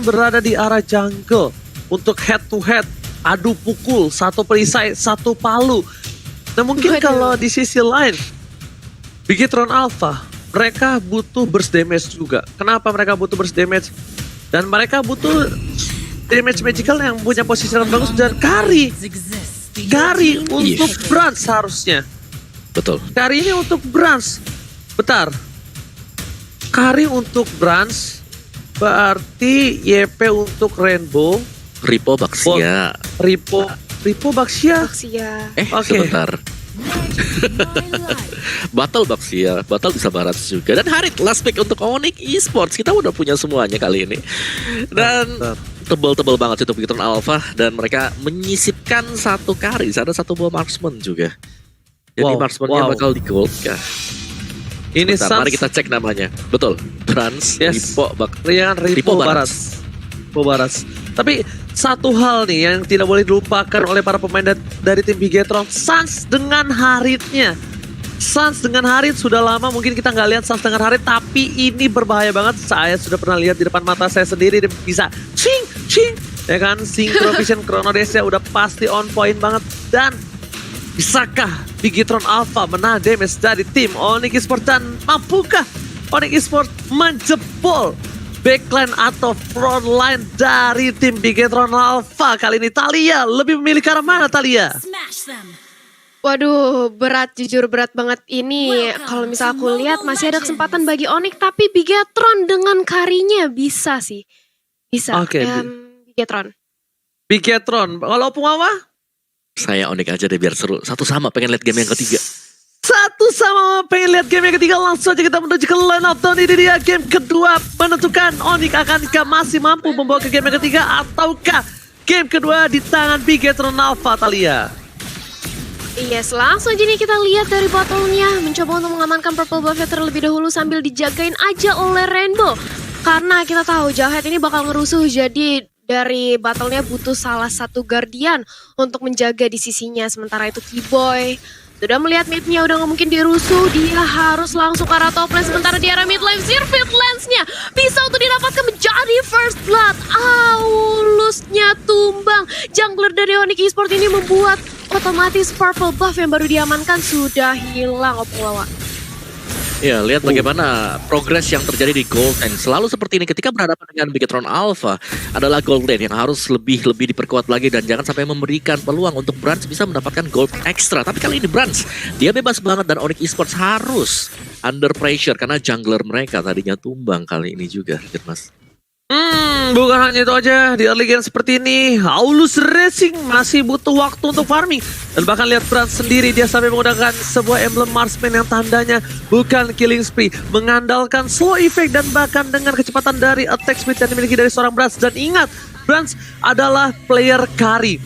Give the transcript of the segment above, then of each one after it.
berada di arah jungle untuk head to head, adu pukul, satu perisai, satu palu. Nah mungkin kalau di sisi lain, Bigetron Alpha, mereka butuh burst damage juga. Kenapa mereka butuh burst damage? Dan mereka butuh damage magical yang punya posisi yang bagus dan carry untuk Brans harusnya. Betul. Carry ini untuk Brans. Bentar. Carry untuk Brans berarti YP untuk Rainbow. Ripo Baxia. Ripo Baxia. Oke. Sebentar. Battle Baxia, Battle bisa barat juga. Dan Harit last pick untuk Onyx Esports. Kita udah punya semuanya kali ini. Dan tebel-tebel banget untuk Bigetron Alpha. Dan mereka menyisipkan satu carry. Ada satu buah marksman juga. Jadi marksmannya bakal di gold kah? Ini mari kita cek namanya. Betul. Brans, Ripo Barat. Tapi satu hal nih yang tidak boleh dilupakan oleh para pemain dari tim Bigetron, Sans dengan Haritnya. Sans dengan Harit sudah lama mungkin kita nggak lihat Sans dengan Harit, tapi ini berbahaya banget. Saya sudah pernah lihat di depan mata saya sendiri, dia bisa cing, ya kan? Synchro Vision Chrono Dash-nya udah pasti on point banget. Dan bisakah Bigetron Alpha menahan damage dari tim Onyx Esports, dan mampukah Onyx Esports menjebol backline atau frontline dari tim Bigetron Alpha kali ini? Thalia lebih memilih ke arah mana, Thalia? Waduh, jujur berat banget ini. Kalau misal aku lihat masih ada kesempatan bagi Onyx, tapi Bigetron dengan karinya bisa sih. Bisa. Oke. Bigetron. Kalau Pungawa? Saya Onyx aja deh biar seru. Satu sama pengen lihat game yang ketiga. Satu sama pengen lihat game yang ketiga. Langsung aja kita menuju ke line up. Dan ini dia game kedua menentukan Onyx akankah masih mampu membawa ke game yang ketiga, ataukah game kedua di tangan Bigetron Alpha, Thalia. Yes, langsung aja nih kita lihat dari battle-nya. Mencoba untuk mengamankan Purple Buffet terlebih dahulu sambil dijagain aja oleh Rainbow. Karena kita tahu Jahat ini bakal ngerusuh, jadi dari battle-nya butuh salah satu Guardian untuk menjaga di sisinya. Sementara itu Keyboy sudah melihat mid-nya udah gak mungkin dirusuh, dia harus langsung ke arah top lane. Sementara di arah mid lane, Sirfit Lance-nya bisa untuk didapatkan menjadi first blood. Aulusnya tumbang. Jungler dari Onyx Esports ini membuat otomatis purple buff yang baru diamankan sudah hilang. Ya, lihat bagaimana progres yang terjadi di Gold Lane. Selalu seperti ini ketika berhadapan dengan Bigetron Alpha adalah Gold Lane yang harus lebih diperkuat lagi, dan jangan sampai memberikan peluang untuk Brans bisa mendapatkan gold ekstra. Tapi kali ini Brans, dia bebas banget dan Onyx Esports harus under pressure karena jungler mereka tadinya tumbang kali ini juga, Mas. Bukan hanya itu aja, di early game seperti ini Aulus Racing masih butuh waktu untuk farming. Dan bahkan lihat Brans sendiri, dia sampai menggunakan sebuah emblem marksman yang tandanya bukan killing spree, mengandalkan slow effect dan bahkan dengan kecepatan dari attack speed yang dimiliki dari seorang Brans. Dan ingat, Brans adalah player carry.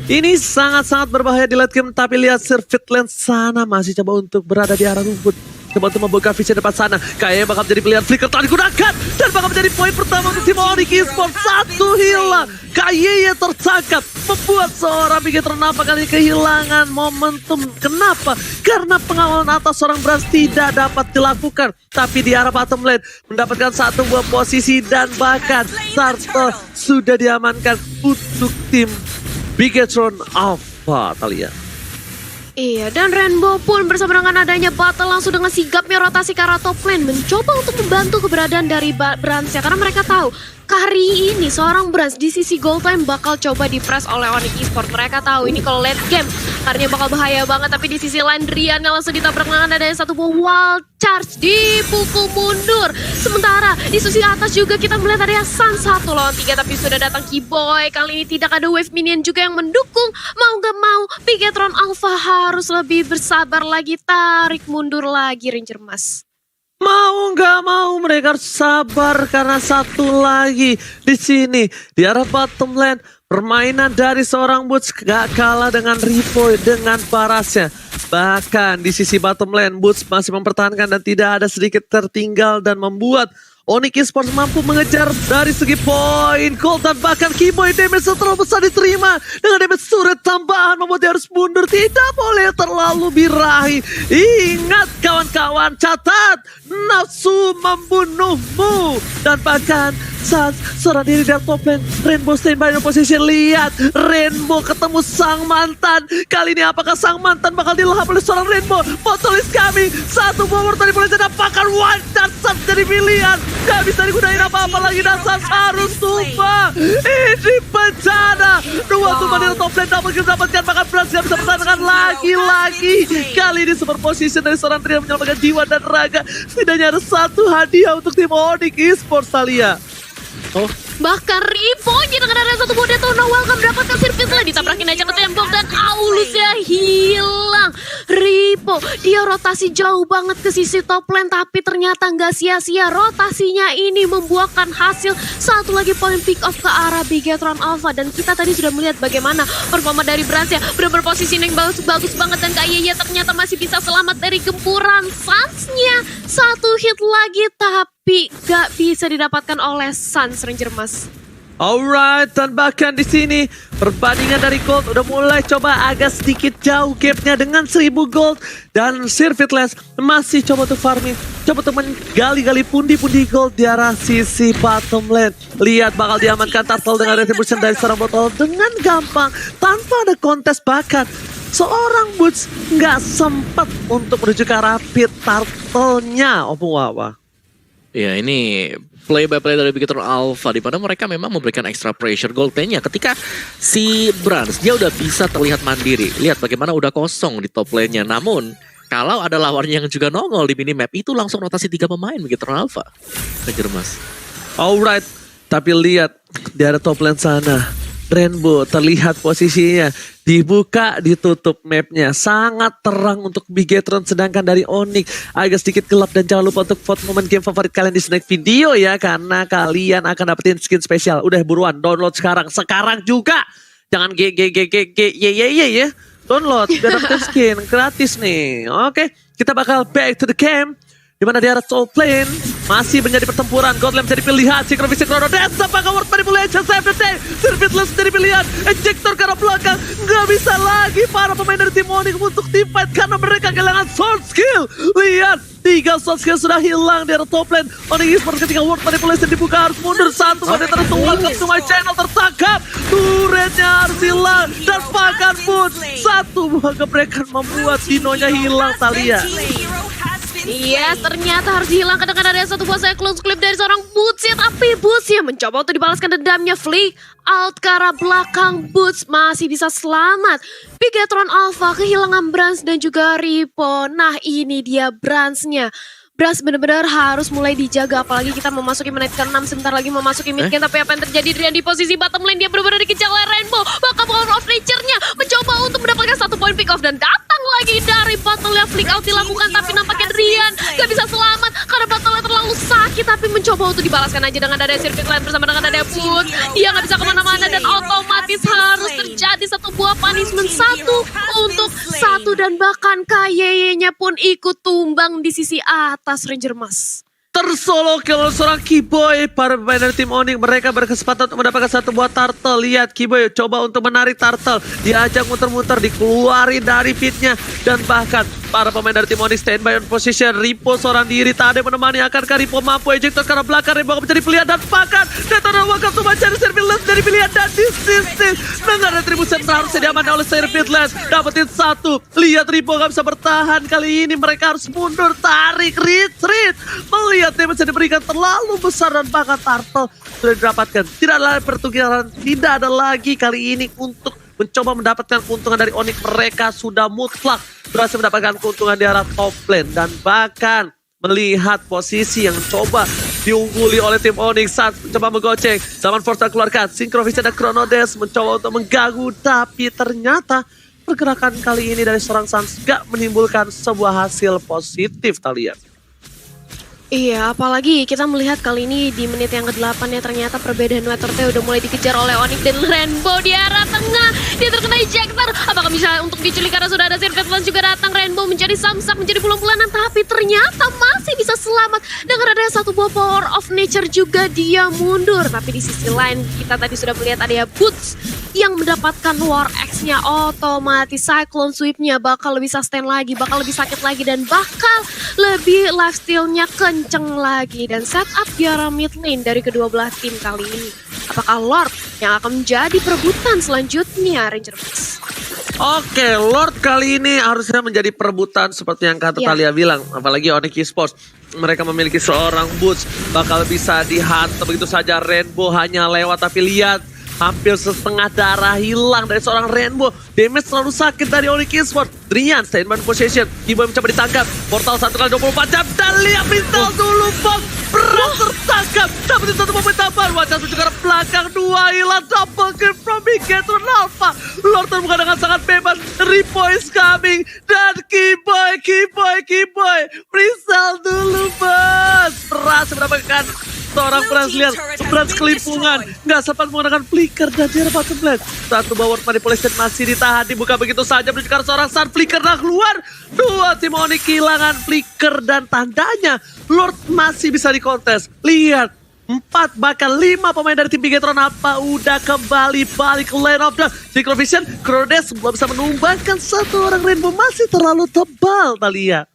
Ini sangat-sangat berbahaya di late game, tapi lihat Sirfit Lance sana masih coba untuk berada di arah rumput. Coba untuk membuka vision depan sana. Kayaknya bakal menjadi pilihan flicker telah digunakan. Dan bakal menjadi poin pertama untuk tim Onyx Esports. Satu hilang. Kayaknya tertangkap. Membuat seorang Bigetron Alpha kali kehilangan momentum. Kenapa? Karena pengawalan atas seorang Brans tidak dapat dilakukan. Tapi di arah bottom lane mendapatkan satu buah posisi. Dan bahkan Turtle sudah diamankan untuk tim Bigetron Alpha, Thalia. Iya, dan Rainbow pun bersama dengan adanya battle langsung dengan sigapnya rotasi ke arah top lane, mencoba untuk membantu keberadaan dari Brans ya, karena mereka tahu kali ini seorang Brans di sisi gold lane bakal coba di-press oleh Onyx Esports. Mereka tahu ini kalau late game karena bakal bahaya banget, tapi di sisi lain Drian yang langsung ditabrak dengan adanya satu buah wall charge, dipukul mundur. Sementara di sisi atas juga kita melihat ada yang Sun 1 lawan 3, tapi sudah datang Keyboy. Kali ini tidak ada wave minion juga yang mendukung. Mau gak mau Bigetron Alpha harus lebih bersabar lagi, tarik mundur lagi Ranger Mas. Mau nggak mau mereka harus sabar karena satu lagi di sini di arah bottom lane permainan dari seorang Boots gak kalah dengan Ripo dengan parasnya. Bahkan di sisi bottom lane Boots masih mempertahankan dan tidak ada sedikit tertinggal dan membuat Onyx Esports mampu mengejar dari segi poin gold dan bahkan Keyboy damage terlalu besar diterima. Dengan damage surat tambahan membuat dia harus mundur. Tidak boleh terlalu birahi. Ingat kawan-kawan, catat nafsu membunuhmu. Dan bahkan saat seorang diri dari top lane, Rainbow standby in position. Lihat, Rainbow ketemu sang mantan. Kali ini apakah sang mantan bakal dilahap oleh seorang Rainbow? Botol is coming. Satu bomber tadi boleh dapatkan one shot jadi pilihan. Gak bisa digunain apa-apa lagi dan Sans harus tumbang. Ini bencana. Dua tumbang di top lane double kill dapatkan, bahkan Brans gak bisa pertahankan lagi-lagi. Kali ini super position dari seorang Trian menyelamatkan jiwa dan raga. Setidaknya ada satu hadiah untuk tim Onyx Esports, Thalia. Oh, Bahkan Riponya dengan ada satu mode Tono welcome mendapatkan sirkuit lah, ditabrakin aja ke tembok dan Aulusnya hilang. Ripo dia rotasi jauh banget ke sisi top lane tapi ternyata nggak sia-sia, rotasinya ini membuahkan hasil. Satu lagi poin pick off ke arah Bigetron Alpha dan kita tadi sudah melihat bagaimana performa dari Brans ya, benar-benar positioning bagus banget dan kayaknya ternyata masih bisa selamat dari gempuran Suns-nya. Satu hit lagi tapi gak bisa didapatkan oleh Suns Ranger Mas. Alright, dan bahkan di sini perbandingan dari gold udah mulai coba agak sedikit jauh gapnya dengan 1000 gold. Dan Sirvitless masih coba untuk farming, coba untuk menggali-gali pundi-pundi gold di arah sisi bottom lane. Lihat bakal diamankan Turtle dengan retribution dari seorang botol dengan gampang tanpa ada kontes, bahkan seorang Boots nggak sempat untuk menuju ke arah pit Turtle-nya. Wawa. ya ini play by play dari Bigetron Alpha di mana mereka memang memberikan extra pressure gold lane-nya ketika si Brans dia udah bisa terlihat mandiri. Lihat bagaimana udah kosong di top lane-nya. Namun kalau ada lawannya yang juga nongol di minimap itu langsung rotasi 3 pemain Bigetron Alpha. Kejar Mas. Alright, tapi lihat di arah top lane sana. Rainbow terlihat posisinya dibuka, ditutup mapnya sangat terang untuk Bigetron, sedangkan dari Onyx agak sedikit gelap. Dan jangan lupa untuk vote momen game favorit kalian di snack video ya, karena kalian akan dapetin skin spesial. Udah buruan download sekarang juga, jangan ya, download biar dapetin skin gratis nih. Oke, kita bakal back to the game di mana di arah top lane masih menjadi pertempuran. Godlam jadi pilihan, Synchrovision Chrono Dance apakah worth manipulation save the day. Sirvitless jadi pilihan, Ejector ke arah belakang. Gak bisa lagi para pemain dari tim Onyx untuk team fight karena mereka kehilangan sword skill. Lihat, 3 sword skill sudah hilang di arah top lane. Onyx Esports ketika worth manipulation dibuka harus mundur satu. Mode terus welcome to my channel tertangkap. Turretnya harus hilang dan bahkan pun satu buah geprekan membuat Dinonya hilang, Thalia. Iya, ternyata harus dihilangkan dengan ada satu buah saya close clip dari seorang Boots ya. Tapi Boots ya mencoba untuk dibalaskan dendamnya. Flick out ke arah belakang, Boots masih bisa selamat. Bigetron Alpha kehilangan Brans dan juga Ripo. Nah ini dia Brans-nya. Brans benar-benar harus mulai dijaga, apalagi kita memasuki menit ke-6, sebentar lagi memasuki mid game. Tapi apa yang terjadi, Drian di posisi bottom lane, dia benar-benar dikejar oleh Rainbow. Bahkan Power of Nature-nya mencoba untuk mendapatkan 1 poin pick off dan datang lagi dari battle-nya. Flick out dilakukan tapi nampaknya Drian gak bisa selamat karena battle-nya terlalu sakit, tapi mencoba untuk dibalaskan aja dengan ada Sirkuit Line bersama dengan ada Boots. Dia gak bisa kemana-mana dan otomatis harus terjadi satu buah punishment, satu untuk satu, dan bahkan KYY-nya pun ikut tumbang di sisi atas Ranger Mas. Tersolo kill seorang Keyboy. Para pemain dari tim Onyx mereka berkesempatan untuk mendapatkan satu buah turtle. Lihat Keyboy coba untuk menarik turtle, diajak muter-muter, dikeluarin dari pitnya. Dan bahkan para pemain dari tim Onyx standby on position. Ripo seorang diri tak ada yang menemani. Akankah Ripo mampu ejector karena belakang? Ripo akan menjadi pilihan dan bahkan Detonator welcome to mencari Sirvitless dari pilihan dan disisting dengan retribution seharusnya diamankan oleh Sirvitless. Dapetin 1. Lihat Ripo gak bisa bertahan. Kali ini mereka harus mundur, tarik, retreat. Melihat damage yang diberikan terlalu besar dan bahkan turtle sudah didapatkan. Tidak ada pertukaran, tidak ada lagi kali ini untuk mencoba mendapatkan keuntungan dari Onyx. Mereka sudah mutlak berhasil mendapatkan keuntungan di arah top lane dan bahkan melihat posisi yang coba diungguli oleh tim Onyx saat mencoba menggoceng. Zaman Force keluarkan, Synchrovision dan Chrono Dash mencoba untuk mengganggu, tapi ternyata pergerakan kali ini dari seorang Suns gak menimbulkan sebuah hasil positif, Thalia. Iya, apalagi kita melihat kali ini di menit yang ke-8 ya ternyata perbedaan weather-nya udah mulai dikejar oleh Onyx dan Rainbow di arah tengah. Dia terkena ejector. Apakah bisa untuk diculik karena sudah ada Sirvet Lens juga datang. Rainbow menjadi samsak, menjadi bulan-bulanan. Tapi ternyata masih bisa selamat. Dengan ada satu buah power of nature juga dia mundur. Tapi di sisi lain kita tadi sudah melihat ada Boots yang mendapatkan War X-nya otomatis. Cyclone Sweep-nya bakal lebih sustain lagi, bakal lebih sakit lagi, dan bakal lebih lifesteal-nya kenceng lagi. Dan setup di arah mid lane dari kedua belah tim kali ini. Apakah Lord yang akan menjadi perebutan selanjutnya Ranger Max? Oke, Lord kali ini harusnya menjadi perebutan seperti yang kata Talia bilang. Apalagi Onyx Esports, mereka memiliki seorang Boots, bakal bisa dihantam begitu saja. Rainbow hanya lewat, tapi lihat hampir setengah darah hilang dari seorang Rainbow. Damage selalu sakit dari Onyx Esports. Drian stand by possession, Kiboy mencoba ditangkap. Portal 1x24 jam, dan lihat Pintel dulu bang. Berat tertangkap, dapetin satu momen tambahan. Wajah menuju ke belakang, dua hilang. Double kill from Bigetron Alpha. Lord terbuka dengan sangat bebas. Ripo is coming. Dan Kiboy. Prisel dulu bos. Berhasil mendapatkan seorang Brans, lihat Brans kelimpungan, nggak sempat menggunakan flicker dan dia dapat blast. Satu bawah manipulation masih ditahan, dibuka begitu saja menuju ke seorang Sun. Flicker dah keluar, dua tim Onyx kehilangan flicker dan tandanya Lord masih bisa dikontes. Lihat 4 bahkan 5 pemain dari tim Bigetron apa udah kembali balik ke lane of the Synchrovision. Krodes belum bisa menumbangkan satu orang Rainbow, masih terlalu tebal Talia.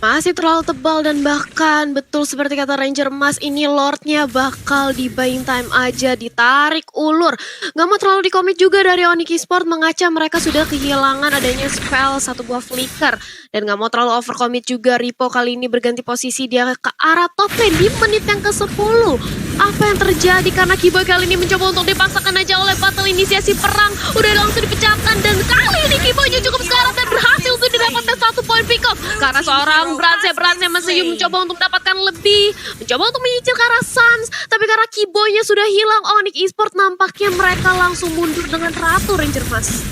Masih terlalu tebal dan bahkan betul seperti kata Ranger Mas, ini Lordnya bakal di buying time aja, ditarik ulur. Gak mau terlalu dikomit juga dari Onyx Esports, mengaca mereka sudah kehilangan adanya spell satu buah flicker. Dan gak mau terlalu overcommit juga, Ripo kali ini berganti posisi, dia ke arah top lane di menit yang ke-10. Apa yang terjadi karena Kiboy kali ini mencoba untuk dipaksakan aja oleh battle inisiasi perang. Udah langsung dipecahkan dan kali ini Kiboynya cukup sekarat dan berhasil untuk didapatkan satu poin pick off. Karena seorang Bransnya masih mencoba untuk mendapatkan lebih, mencoba untuk menyicil ke arah Suns. Tapi karena Kiboynya sudah hilang, Onyx Esports nampaknya mereka langsung mundur dengan ratu Ranger Mas.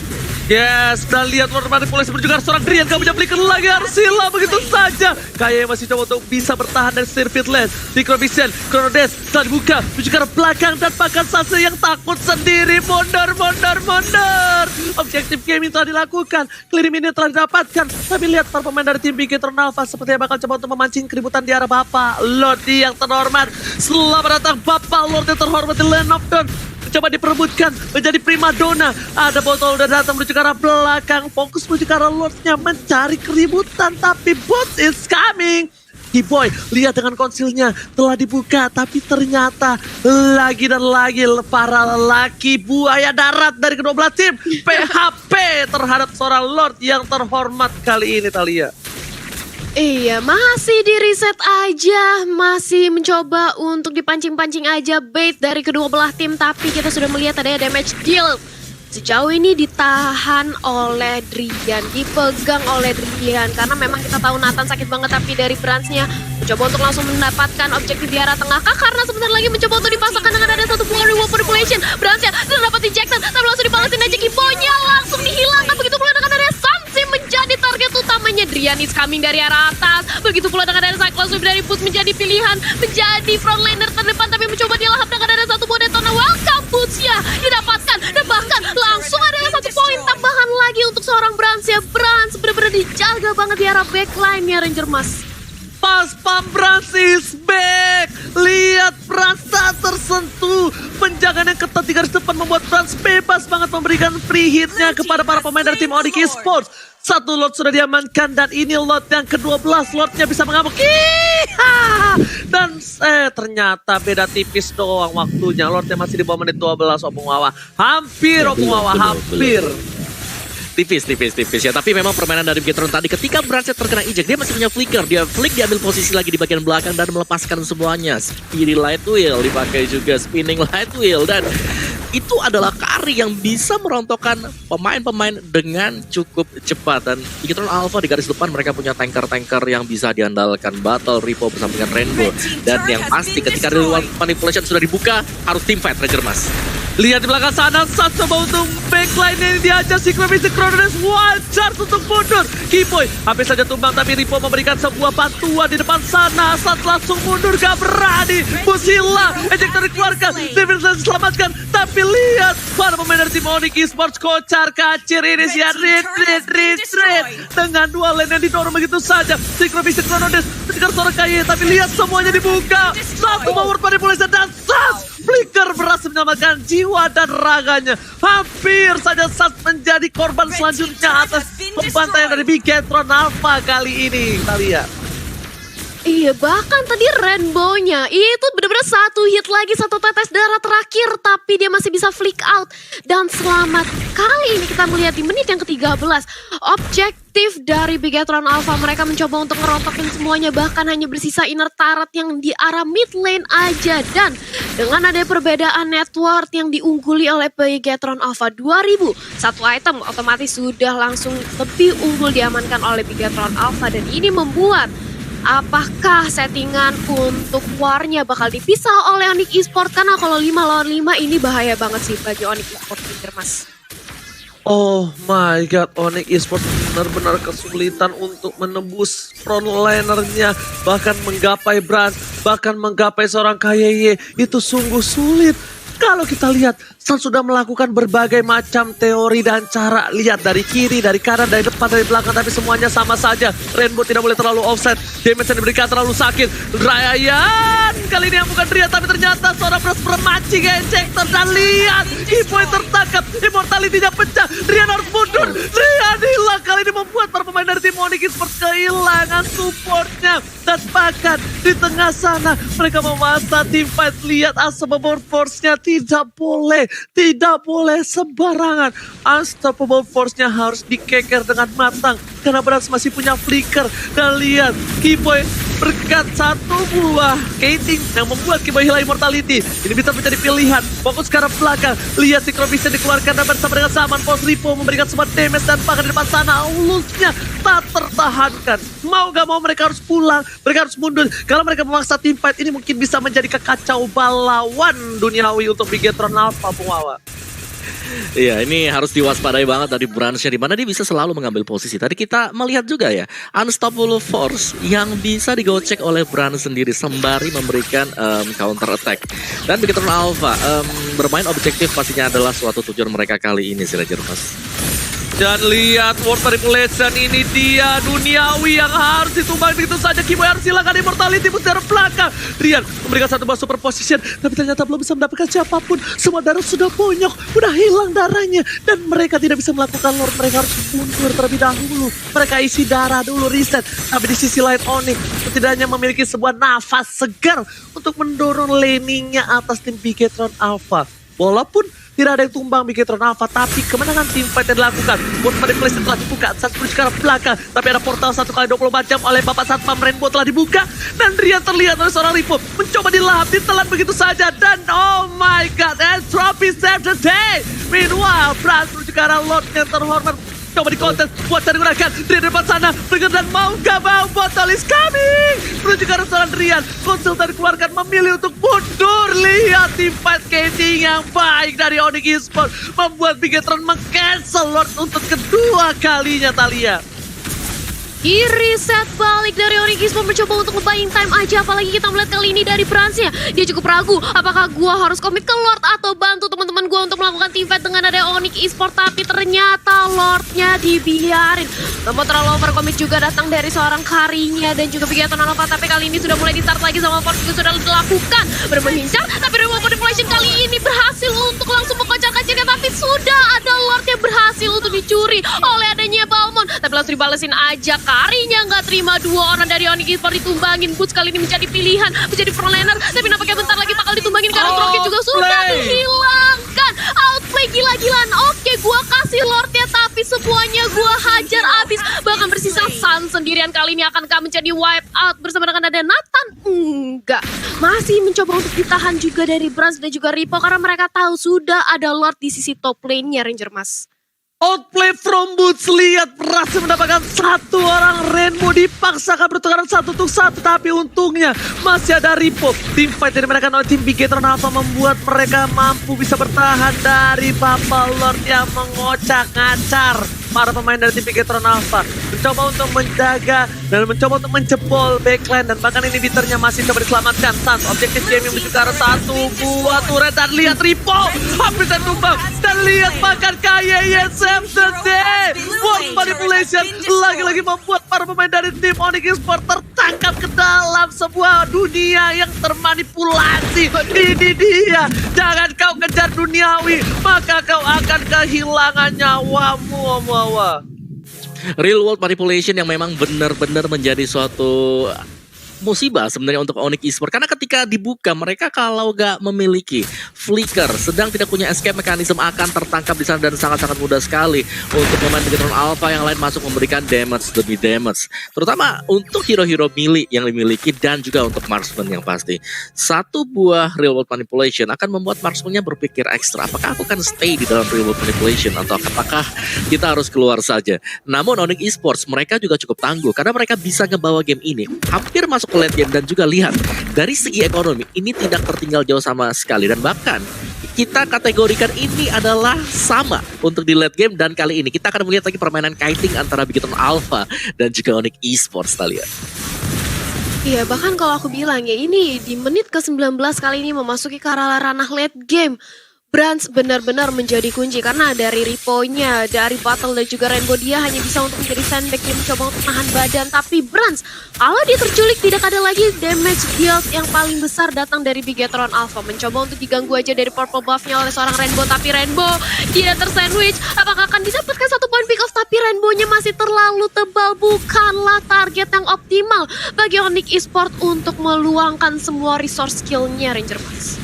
Yes, dan lihat Lord manipulasi juga seorang Drian gak punya flicker lagi, harus hilang begitu saja. Kayaknya masih coba untuk bisa bertahan dari Sirvet Lens. Synchrovision, Krodes telah dibuka menuju ke arah belakang dan bahkan Sase yang takut sendiri. Mundur. Objektif gaming telah dilakukan, clearing ini telah didapatkan. Tapi lihat para pemain dari tim Bigetron Alpha sepertinya bakal coba untuk memancing keributan di arah Bapak Lord yang terhormat. Selamat datang Bapak Lord yang terhormat di Land of Dawn. Coba diperebutkan menjadi primadona. Ada botol udah datang menuju ke arah belakang. Fokus menuju ke arah Lordnya mencari keributan. Tapi Boots is coming. Kiboy lihat dengan konsilnya telah dibuka. Tapi ternyata lagi dan lagi para lelaki buaya darat dari kedua belah tim PHP terhadap seorang Lord yang terhormat kali ini Talia. Iya, masih di reset aja, masih mencoba untuk dipancing-pancing aja bait dari kedua belah tim. Tapi kita sudah melihat adanya damage deal. Sejauh ini ditahan oleh Drian, dipegang oleh Drian. Karena memang kita tahu Nathan sakit banget, tapi dari Bransnya mencoba untuk langsung mendapatkan objektif di arah tengah. Karena sebentar lagi mencoba untuk dipasangkan dengan ada satu buah reward manipulation. Bransnya sudah dapat ejector, tapi langsung dibalasin aja Kiboynya, langsung dihilangkan. Begitu pula dengan ada Samsi menjadi target utamanya. Drian is coming dari arah atas. Begitu pula dengan ada Cyclone Sweep dari Boots menjadi pilihan, menjadi frontliner terdepan, tapi mencoba dilahap dengan ada satu buah detona. Welcome Boots-nya didapatkan, dan bahkan langsung ada satu poin tambahan lagi untuk seorang Brans ya. Brans benar-benar dijaga banget di arah backline-nya Ranger Mas. Pas pam Brans is back. Lihat Brans tak tersentuh. Penjagaan yang ketat di garis depan membuat Brans bebas banget memberikan free hit-nya kepada para pemain dari tim Onyx Esports. Satu Lord sudah diamankan dan ini Lord yang ke-12. Lordnya bisa mengamuk. Dan ternyata beda tipis doang waktunya. Lordnya masih di bawah menit 12 Opung Wawa. Hampir Opung Wawa, hampir. Tipis ya. Tapi memang permainan dari Bigetron tadi ketika Bransnya terkena eject, dia masih punya flicker. Dia flick, diambil posisi lagi di bagian belakang dan melepaskan semuanya. Speedy Light Wheel dipakai juga, Spinning Light Wheel. Dan itu adalah carry yang bisa merontokkan pemain-pemain dengan cukup cepat. Dan Bigetron Alpha di garis depan mereka punya tanker-tanker yang bisa diandalkan. Battle Ripo bersama dengan Rainbow. Dan yang pasti ketika reward manipulation sudah dibuka, harus team fight Ranger Mas. Lihat di belakang sana, Sans coba untuk backline ini diajar Synchronis wajar untuk mundur. Kiboy hampir saja tumbang tapi Ripo memberikan sebuah bantuan di depan sana. Sans langsung mundur, gak berani. Musila, ejector dikeluarkan, Stevenson diselamatkan. Tapi lihat para pemain dari tim Onyx Esports kocar kacir ini sih retreat. Dengan dua lane yang didorong begitu saja. Synchronis mendengar suara kaya tapi lihat semuanya dibuka. Satu power manipulation dan Sans Flicker berhasil menyelamatkan jiwa dan raganya. Hampir saja Sans menjadi korban selanjutnya atas pembantaian dari Bigetron Alpha kali ini. Kita lihat. Iya, bahkan tadi Rainbow-nya itu benar-benar satu hit lagi, satu tetes darah terakhir, tapi dia masih bisa flick out dan selamat. Kali ini kita melihat di menit yang ke-13, objektif dari Bigetron Alpha, mereka mencoba untuk ngerontokin semuanya, bahkan hanya bersisa inner turret yang di arah mid lane aja. Dan dengan ada perbedaan network yang diungguli oleh Bigetron Alpha 2000, satu item otomatis sudah langsung lebih unggul diamankan oleh Bigetron Alpha, dan ini membuat apakah settingan untuk war-nya bakal dipisah oleh Onyx Esports? Karena kalau 5 lawan 5 ini bahaya banget sih bagi Onyx Esports, Mas. Oh my god, Onyx Esports benar-benar kesulitan untuk menembus frontlinernya. Bahkan menggapai Brans, bahkan menggapai seorang KYY. Itu sungguh sulit. Kalau kita lihat, Sans sudah melakukan berbagai macam teori dan cara. Lihat dari kiri, dari kanan, dari depan, dari belakang. Tapi semuanya sama saja. Rainbow tidak boleh terlalu offset. Damage yang diberikan terlalu sakit. Ryan! Kali ini yang bukan Rian, tapi ternyata seorang Brans bermancing ejector. Dan lihat, Iboy tertangkap. Immortality-nya pecah. Rian harus mundur. Rian hilang. Kali ini membuat para pemain dari tim Onyx Esports kehilangan supportnya. Dan bahkan di tengah sana, mereka memaksa tim fight. Lihat Unstoppable Force-nya tidak boleh sembarangan. Unstoppable Force-nya harus dikeker dengan matang karena Brans masih punya flicker. Dan lihat Kiboy berkat satu buah Kating yang membuat Kiboy hilang immortality. Ini bisa menjadi pilihan. Fokus ke arah belakang. Lihat Synchronis dikeluarkan dan bersama dengan Saman. Pos Ripo memberikan semua damage dan bahkan di depan sana Aulusnya tak tertahankan. Mau gak mau mereka harus pulang, mereka harus mundur. Kalau mereka memaksa tim fight ini mungkin bisa menjadi kekacau balauan duniawi untuk Bigetron Alpha, Pungwawa. Iya, ini harus diwaspadai banget dari Brans-nya, di mana dia bisa selalu mengambil posisi. Tadi kita melihat juga ya, Unstoppable Force yang bisa digocek oleh Brans sendiri sembari memberikan counter attack. Dan Bigetron Alpha bermain objektif pastinya adalah suatu tujuan mereka kali ini sih, Ranger Mas. Dan lihat World Manipulation, ini dia duniawi yang harus ditumbang begitu saja. Kiboy harus hilangkan immortality secara belakang. Rian memberikan satu buah super position, tapi ternyata belum bisa mendapatkan siapapun. Semua darah sudah bonyok, udah hilang darahnya. Dan mereka tidak bisa melakukan lord, mereka harus mundur terlebih dahulu. Mereka isi darah dulu, reset. Tapi di sisi lain Onyx setidaknya memiliki sebuah nafas segar untuk mendorong laningnya atas tim Bigetron Alpha. Walaupun tidak ada yang tumbang Bigetron Alpha, tapi kemenangan tim fight yang dilakukan. World Manipulation telah dibuka, saat menuju ke arah belakang. Tapi ada portal 1x24 jam oleh Bapak Satpam Rainbow telah dibuka. Dan Rian terlihat oleh seorang Ripo mencoba dilahap, ditelan begitu saja. Dan oh my god, Entropy save the day. Meanwhile, Brans menuju ke arah Lord yang terhormat. Coba di kontes, buat saya digunakan. Rian di depan sana, Trigger dan mau gak mau, botol is coming. Menuju ke arah seorang Rian, konsultan dikeluarkan memilih untuk mundur. Lihat tim fight Kating yang baik dari Onyx Esports membuat Bigetron meng-cancel Lord untuk kedua kalinya, Thalia. Kiri set balik dari Onyx Esports mencoba untuk nge-buying time aja, apalagi kita melihat kali ini dari Brans-nya. Dia cukup ragu, apakah gua harus komit ke Lord atau bantu teman-teman gua untuk melakukan team fight dengan ada Onyx Esports, tapi ternyata Lord-nya dibiarin. Namun terlalu overcommit juga datang dari seorang Karinya dan juga Bigetron Alpha, tapi kali ini sudah mulai di-start lagi sama Force juga sudah dilakukan. Bermengincar, tapi Rainbow Manipulation kali ini berhasil untuk langsung mengkocak-kacirkan, tapi sudah ada Lord yang berhasil untuk dicuri oleh adanya Balmond. Tapi langsung dibalesin aja. Karinya nggak terima, dua orang dari Onyx Esports ditumbangin. Boots kali ini menjadi pilihan, menjadi frontliner, tapi nampaknya bentar lagi bakal ditumbangin karena Rocket juga sudah dihilangkan. Outplay gila-gilaan. Oke, gua kasih Lordnya, tapi semuanya gua hajar abis. Bahkan bersisa Sun sendirian kali ini akankah menjadi wipe out bersama dengan ada Nathan? Enggak, masih mencoba untuk ditahan juga dari Brans dan juga Ripo karena mereka tahu sudah ada Lord di sisi top lane-nya, Ranger Mas. Outplay from Boots, lihat berhasil mendapatkan satu orang. Rainbow dipaksakan bertukaran 1-1, tapi untungnya masih ada Ripo. Tim fight yang dimenangkan oleh tim Bigetron Alpha membuat mereka mampu bisa bertahan dari Papa Lord yang mengocak-ngacar para pemain dari tim Bigetron Alpha. Mencoba untuk menjaga dan mencoba untuk menjebol backline, dan bahkan inhibitornya masih coba diselamatkan. Sans objektif game yang menuju ke arah satu buah turret, dan lihat Ripo hampir tertumbang, dan lihat bahkan KYY save the day. World manipulation lagi-lagi membuat para pemain dari tim Onyx Esports tertangkap ke dalam sebuah dunia yang termanipulasi. Ini dia, jangan kau kejar duniawi, maka kau akan kehilangan nyawamu, Omawa. Real world manipulation yang memang benar-benar menjadi suatu musibah sebenarnya untuk Onyx Esports, karena ketika dibuka mereka kalau gak memiliki flicker, sedang tidak punya escape mechanism, akan tertangkap di sana dan sangat-sangat mudah sekali untuk pemain Bigetron Alpha yang lain masuk memberikan damage demi damage, terutama untuk hero-hero melee yang dimiliki dan juga untuk marksman yang pasti. Satu buah real world manipulation akan membuat marksmannya berpikir ekstra, apakah aku akan stay di dalam real world manipulation atau apakah kita harus keluar saja. Namun Onyx Esports mereka juga cukup tangguh karena mereka bisa ngebawa game ini hampir masuk ke late game, dan juga lihat dari segi ekonomi ini tidak tertinggal jauh sama sekali, dan bahkan kita kategorikan ini adalah sama untuk di late game. Dan kali ini kita akan melihat lagi permainan kiting antara Bigetron Alpha dan juga Onyx Esports, Talia. Iya, bahkan kalau aku bilang ya, ini di menit ke-19 kali ini memasuki ke arah ranah late game. Brans benar-benar menjadi kunci karena dari Ripo-nya, dari Battle dan juga Rainbow, dia hanya bisa untuk menjadi sandbag yang mencoba untuk menahan badan. Tapi Brans, kalau dia terculik tidak ada lagi damage deal yang paling besar datang dari Bigetron Alpha. Mencoba untuk diganggu aja dari purple buff-nya oleh seorang Rainbow, tapi Rainbow dia tersandwich. Apakah akan didapatkan satu poin pick off? Tapi Rainbow-nya masih terlalu tebal, bukanlah target yang optimal bagi Onyx Esports untuk meluangkan semua resource skill-nya, Ranger Mas.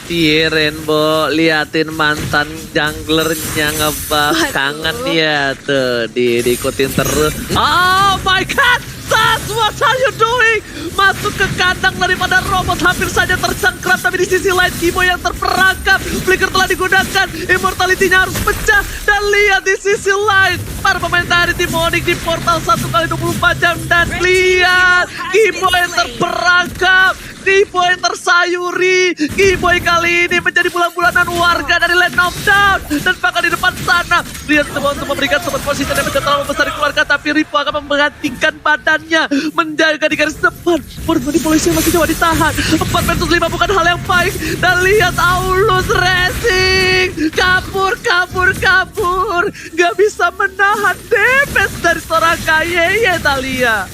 Iya, Rainbow, liatin mantan junglernya ngebuff, kangen ya tuh, diikutin terus. Oh my god, Sans, what are you doing? Masuk ke kandang daripada robot, hampir saja tercengkram, tapi di sisi lain Kimo yang terperangkap. Flicker telah digunakan, immortality-nya harus pecah, dan lihat di sisi lain para pemain dari tim Onyx di portal 1x24 jam, dan lihat Kimo yang terperangkap. Keyboy tersayuri, Keyboy kali ini menjadi bulan-bulanan warga dari Land of Down, dan bahkan di depan sana lihat coba untuk memberikan support position yang terlalu besar dikeluarkan, tapi Ripo akan menggantikan badannya menjaga di garis depan. World manipulation masih coba ditahan, 4 versus 5 bukan hal yang baik, dan lihat Aulus Racing kabur, gak bisa menahan damage dari seorang KYY, Talia.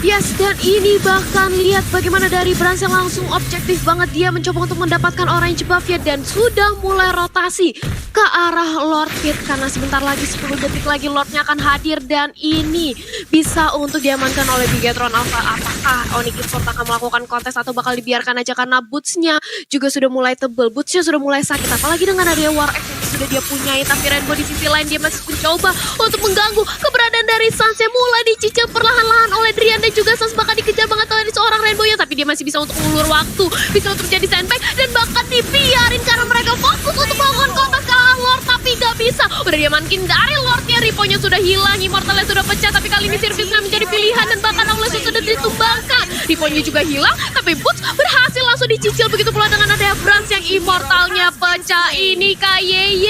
Yes, dan ini bahkan lihat bagaimana dari Brans yang langsung objektif banget, dia mencoba untuk mendapatkan orange buff ya, dan sudah mulai rotasi ke arah Lord Pit karena sebentar lagi 10 detik lagi Lordnya akan hadir, dan ini bisa untuk diamankan oleh Bigetron Alpha. Apakah Onyx Esports akan melakukan kontes atau bakal dibiarkan aja karena bootsnya juga sudah mulai tebel, bootsnya sudah mulai sakit, apalagi dengan adanya War X yang sudah dia punyai. Tapi Rainbow di sisi lain dia masih mencoba untuk mengganggu keberadaan dari Sans yang mulai dicicil perlahan-lahan oleh Drian, dan juga Sans bahkan dikejar banget oleh seorang Rainbow ya, tapi dia masih bisa untuk mengulur waktu, bisa untuk jadi sandbag, dan bahkan dibiarin karena mereka fokus untuk melakukan kontak ke arah Lord, tapi gak bisa. Udah diamankin dari Lordnya, Ripo-nya sudah hilang, Immortalnya sudah pecah, tapi kali ini Service nggak menjadi pilihan, dan bahkan Aulus sudah ditumbangkan. Ripo-nya juga hilang, tapi Boots berhasil langsung dicicil, begitu pula dengan ada Brans yang Immortalnya pecah. Ini KYY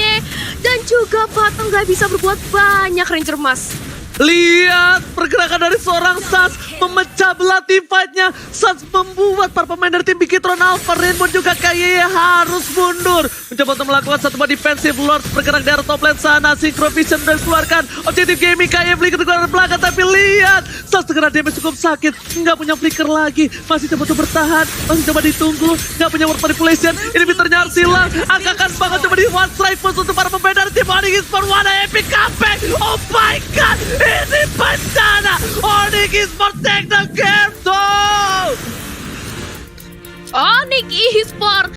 dan juga Battle gak bisa berbuat banyak, Ranger Mas. Lihat pergerakan dari seorang Sans memecah belah tim fight-nya. Sans membuat para pemain dari tim Bigetron Alpha, Rainbow juga KYY harus mundur. Mencoba untuk melakukan satu buah defensive Lord bergerak dari top lane sana. Synchro Vision sudah dikeluarkan. Objektif gaming KYY flicker keluar belakang, tapi lihat Sans terkena damage cukup sakit. Nggak punya flicker lagi. Masih coba untuk bertahan. Masih coba ditunggu. Nggak punya word manipulation. Ini Inhibitornya harus hilang. Angkakan banget coba di one strike push untuk para pemain dari tim Onyx Esports. What a epic comeback. Oh my god. Ini bencana. Onyx Esports take the game though. Onyx Esports